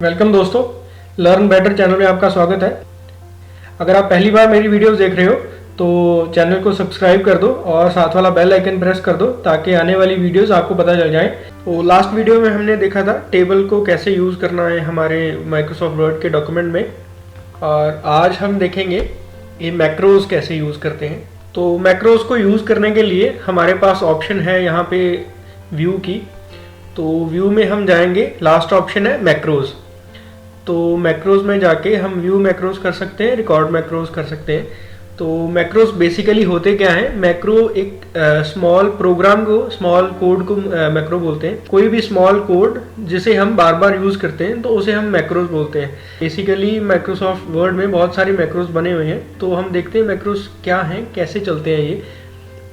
Welcome दोस्तों, learn better channel में आपका स्वागत है। अगर आप पहली बार मेरी वीडियोस देख रहे हो तो चैनल को सब्सक्राइब कर दो और साथ वाला बेल आइकन प्रेस कर दो ताकि आने वाली वीडियोस आपको पता चल जाए। तो लास्ट वीडियो में हमने देखा था टेबल को कैसे यूज़ करना है हमारे माइक्रोसॉफ्ट वर्ड के डॉक्यूमेंट में, और आज हम देखेंगे ये मैक्रोज कैसे यूज़ करते हैं। तो मैक्रोज को यूज़ करने के लिए हमारे पास ऑप्शन है यहाँ पे व्यू की। तो व्यू में हम जाएंगे, लास्ट ऑप्शन है मैक्रोज। तो मैक्रोज में जाके हम व्यू मैक्रोज कर सकते हैं, रिकॉर्ड मैक्रोज कर सकते हैं। तो मैक्रोज बेसिकली होते क्या हैं? मैक्रो एक स्मॉल प्रोग्राम को, स्मॉल कोड को मैक्रो बोलते हैं। कोई भी स्मॉल कोड जिसे हम बार बार यूज़ करते हैं तो उसे हम मैक्रोज बोलते हैं। बेसिकली माइक्रोसॉफ्ट वर्ड में बहुत सारे मैक्रोज बने हुए हैं, तो हम देखते हैं मैक्रोज क्या हैं, कैसे चलते हैं ये।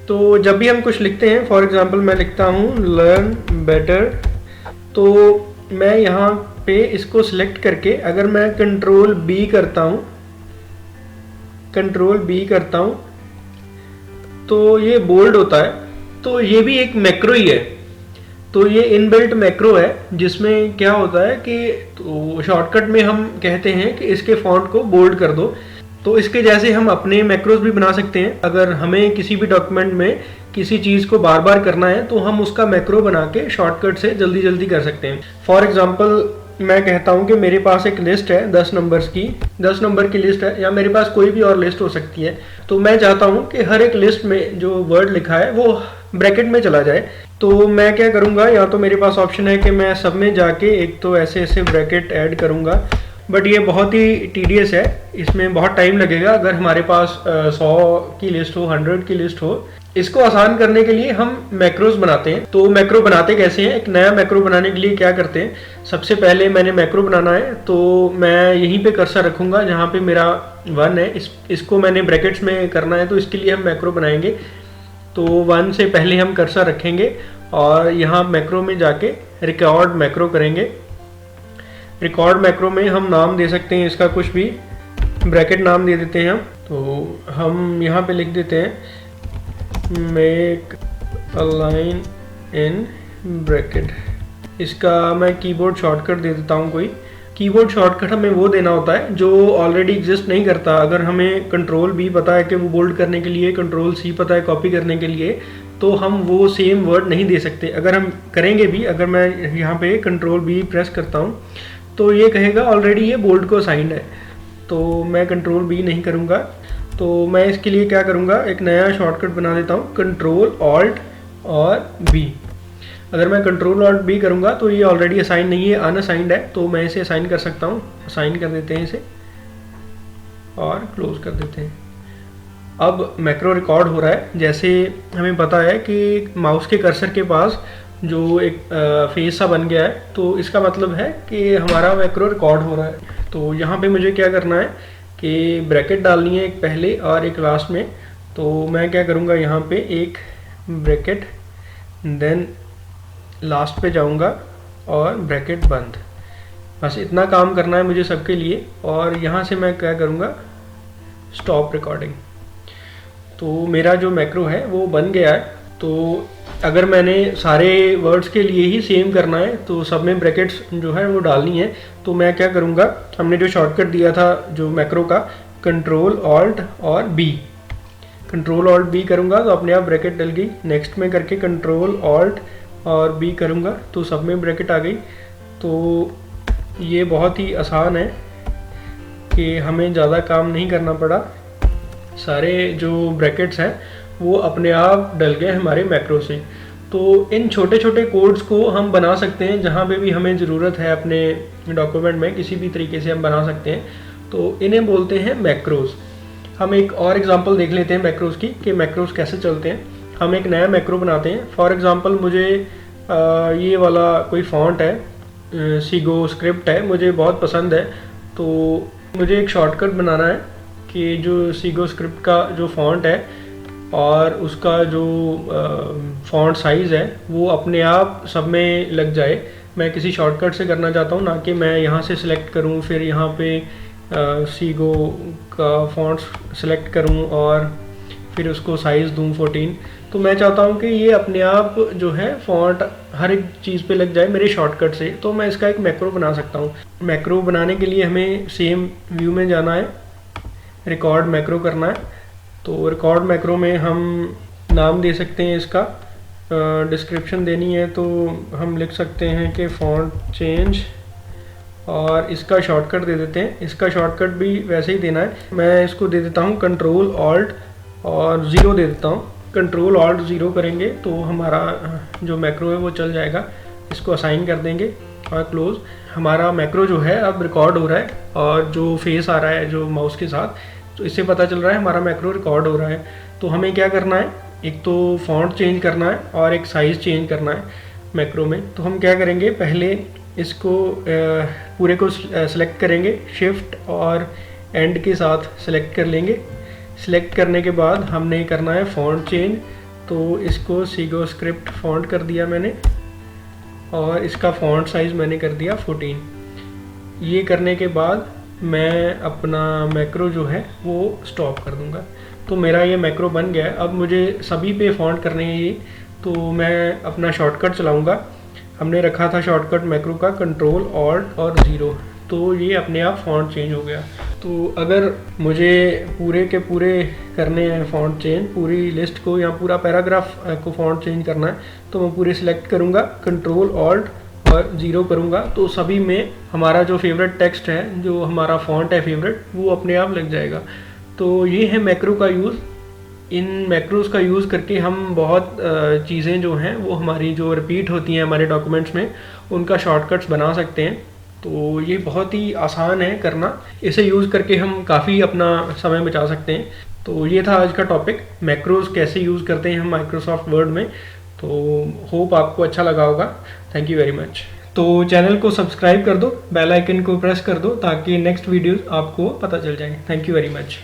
तो जब भी हम कुछ लिखते हैं, फॉर एग्जांपल मैं लिखता हूँ लर्न बेटर, तो मैं यहाँ पे इसको सिलेक्ट करके अगर मैं कंट्रोल बी करता हूँ तो ये बोल्ड होता है। तो ये भी एक मैक्रो ही है। तो ये इनबिल्ट मैक्रो है जिसमें क्या होता है कि तो शॉर्टकट में हम कहते हैं कि इसके फॉन्ट को बोल्ड कर दो। तो इसके जैसे हम अपने मैक्रोज भी बना सकते हैं। अगर हमें किसी भी डॉक्यूमेंट में किसी चीज़ को बार बार करना है तो हम उसका मैक्रो बना के शॉर्टकट से जल्दी जल्दी कर सकते हैं। फॉर एग्जांपल मैं कहता हूँ कि मेरे पास एक लिस्ट है 10 नंबर्स की, 10 नंबर की लिस्ट है, या मेरे पास कोई भी और लिस्ट हो सकती है। तो मैं चाहता हूँ कि हर एक लिस्ट में जो वर्ड लिखा है वो ब्रैकेट में चला जाए। तो मैं क्या करूँगा, या तो मेरे पास ऑप्शन है कि मैं सब में जाके एक तो ऐसे ऐसे ब्रैकेट ऐड करूँगा, बट ये बहुत ही टीडियस है, इसमें बहुत टाइम लगेगा। अगर हमारे पास 100 की लिस्ट हो, 100 की लिस्ट हो। इसको आसान करने के लिए हम मैक्रोज बनाते हैं। तो मैक्रो बनाते कैसे हैं? एक नया मैक्रो बनाने के लिए क्या करते हैं, सबसे पहले मैंने मैक्रो बनाना है तो मैं यहीं पे कर्सर रखूँगा जहाँ पे मेरा 1 है। इसको मैंने ब्रैकेट्स में करना है, तो इसके लिए हम मैक्रो बनाएंगे। तो 1 से पहले हम कर्सर रखेंगे और यहाँ मैक्रो में जाके रिकॉर्ड मैक्रो करेंगे। रिकॉर्ड मैक्रो में हम नाम दे सकते हैं इसका, कुछ भी ब्रैकेट नाम दे देते हैं हम। तो हम यहाँ पे लिख देते हैं make a line in bracket. इसका मैं कीबोर्ड शॉर्टकट दे देता हूँ कोई। कीबोर्ड शॉर्टकट हमें वो देना होता है जो ऑलरेडी एग्जिस्ट नहीं करता। अगर हमें कंट्रोल बी पता है कि वो बोल्ड करने के लिए, कंट्रोल सी पता है कॉपी करने के लिए, तो हम वो सेम वर्ड नहीं दे सकते। अगर हम करेंगे भी, अगर मैं यहाँ पे कंट्रोल बी प्रेस करता हूँ तो ये कहेगा ऑलरेडी ये बोल्ड को असाइंड है। तो मैं कंट्रोल बी नहीं करूँगा। तो मैं इसके लिए क्या करूँगा, एक नया शॉर्टकट बना देता हूँ, कंट्रोल ऑल्ट और बी। अगर मैं कंट्रोल ऑल्ट बी करूँगा तो ये ऑलरेडी असाइन नहीं है, अनअसाइंड है। तो मैं इसे असाइन कर सकता हूँ। असाइन कर देते हैं इसे और क्लोज कर देते हैं। अब मैक्रो रिकॉर्ड हो रहा है। जैसे हमें पता है कि माउस के कर्सर के पास जो एक फेस सा बन गया है, तो इसका मतलब है कि हमारा मैक्रो रिकॉर्ड हो रहा है। तो यहाँ पे मुझे क्या करना है कि ब्रैकेट डालनी है, एक पहले और एक लास्ट में। तो मैं क्या करूँगा, यहाँ पे एक ब्रैकेट, देन लास्ट पे जाऊँगा और ब्रैकेट बंद। बस इतना काम करना है मुझे सबके लिए। और यहाँ से मैं क्या करूँगा, स्टॉप रिकॉर्डिंग। तो मेरा जो मैक्रो है वो बन गया है। तो अगर मैंने सारे वर्ड्स के लिए ही सेम करना है तो सब में ब्रैकेट्स जो है वो डालनी है। तो मैं क्या करूँगा, हमने जो शॉर्टकट दिया था जो मैक्रो का, कंट्रोल ऑल्ट और बी, कंट्रोल ऑल्ट बी करूँगा तो अपने आप ब्रैकेट डल गई। नेक्स्ट में करके कंट्रोल ऑल्ट और बी करूँगा तो सब में ब्रैकेट आ गई। तो ये बहुत ही आसान है कि हमें ज़्यादा काम नहीं करना पड़ा। सारे जो ब्रैकेट्स हैं वो अपने आप डल गए हमारे मैक्रो से। तो इन छोटे छोटे कोड्स को हम बना सकते हैं जहाँ पे भी हमें ज़रूरत है, अपने डॉक्यूमेंट में किसी भी तरीके से हम बना सकते हैं। तो इन्हें बोलते हैं मैक्रोज। हम एक और एग्जांपल देख लेते हैं मैक्रोज की, कि मैक्रोज कैसे चलते हैं। हम एक नया मैक्रो बनाते हैं। फॉर एग्ज़ाम्पल मुझे ये वाला कोई फॉन्ट है, सीगो स्क्रिप्ट है, मुझे बहुत पसंद है। तो मुझे एक शॉर्टकट बनाना है कि जो सीगो स्क्रिप्ट का जो फॉन्ट है और उसका जो फॉन्ट साइज़ है वो अपने आप सब में लग जाए। मैं किसी शॉर्टकट से करना चाहता हूँ, ना कि मैं यहाँ से सिलेक्ट करूँ, फिर यहाँ पे सीगो का फॉन्ट सिलेक्ट करूँ और फिर उसको साइज़ दूँ 14। तो मैं चाहता हूँ कि ये अपने आप जो है फॉन्ट हर एक चीज़ पे लग जाए मेरे शॉर्टकट से। तो मैं इसका एक मैक्रो बना सकता हूँ। मैक्रो बनाने के लिए हमें सेम व्यू में जाना है, रिकॉर्ड मैक्रो करना है। तो रिकॉर्ड मैक्रो में हम नाम दे सकते हैं इसका, डिस्क्रिप्शन देनी है तो हम लिख सकते हैं कि फॉन्ट चेंज, और इसका शॉर्टकट दे देते हैं। इसका शॉर्टकट भी वैसे ही देना है। मैं इसको दे देता हूँ कंट्रोल ऑल्ट और ज़ीरो दे देता हूँ। कंट्रोल ऑल्ट ज़ीरो करेंगे तो हमारा जो मैक्रो है वो चल जाएगा। इसको असाइन कर देंगे और क्लोज। हमारा मैक्रो जो है अब रिकॉर्ड हो रहा है, और जो फेस आ रहा है जो माउस के साथ, तो इससे पता चल रहा है हमारा मैक्रो रिकॉर्ड हो रहा है। तो हमें क्या करना है, एक तो फॉन्ट चेंज करना है और एक साइज़ चेंज करना है मैक्रो में। तो हम क्या करेंगे, पहले इसको पूरे को सिलेक्ट करेंगे, शिफ्ट और एंड के साथ सिलेक्ट कर लेंगे। सिलेक्ट करने के बाद हमने करना है फ़ॉन्ट चेंज। तो इसको सीगो स्क्रिप्ट फ़ॉन्ट कर दिया मैंने, और इसका फ़ॉन्ट साइज़ मैंने कर दिया 14। ये करने के बाद मैं अपना मैक्रो जो है वो स्टॉप कर दूंगा। तो मेरा ये मैक्रो बन गया है। अब मुझे सभी पे फ़ॉन्ट करने हैं ये, तो मैं अपना शॉर्टकट चलाऊंगा। हमने रखा था शॉर्टकट मैक्रो का कंट्रोल ऑल्ट और ज़ीरो, तो ये अपने आप फ़ॉन्ट चेंज हो गया। तो अगर मुझे पूरे के पूरे करने हैं फ़ॉन्ट चेंज, पूरी लिस्ट को या पूरा पैराग्राफ को फ़ॉन्ट चेंज करना है, तो मैं पूरे सिलेक्ट करूँगा, कंट्रोल ऑल्ट और ज़ीरो करूँगा, तो सभी में हमारा जो फेवरेट टेक्स्ट है, जो हमारा फ़ॉन्ट है फेवरेट, वो अपने आप लग जाएगा। तो ये है मैक्रो का यूज़। इन मैक्रोज का यूज़ करके हम बहुत चीज़ें जो हैं वो हमारी जो रिपीट होती हैं हमारे डॉक्यूमेंट्स में, उनका शॉर्टकट्स बना सकते हैं। तो ये बहुत ही आसान है करना। इसे यूज़ करके हम काफ़ी अपना समय बचा सकते हैं। तो ये था आज का टॉपिक, मैक्रोज कैसे यूज़ करते हैं हम माइक्रोसॉफ्ट वर्ड में। तो होप आपको अच्छा लगा होगा। Thank you very much. तो चैनल को सब्सक्राइब कर दो, बेल आइकन को प्रेस कर दो, ताकि नेक्स्ट वीडियोस आपको पता चल जाए। Thank you very much.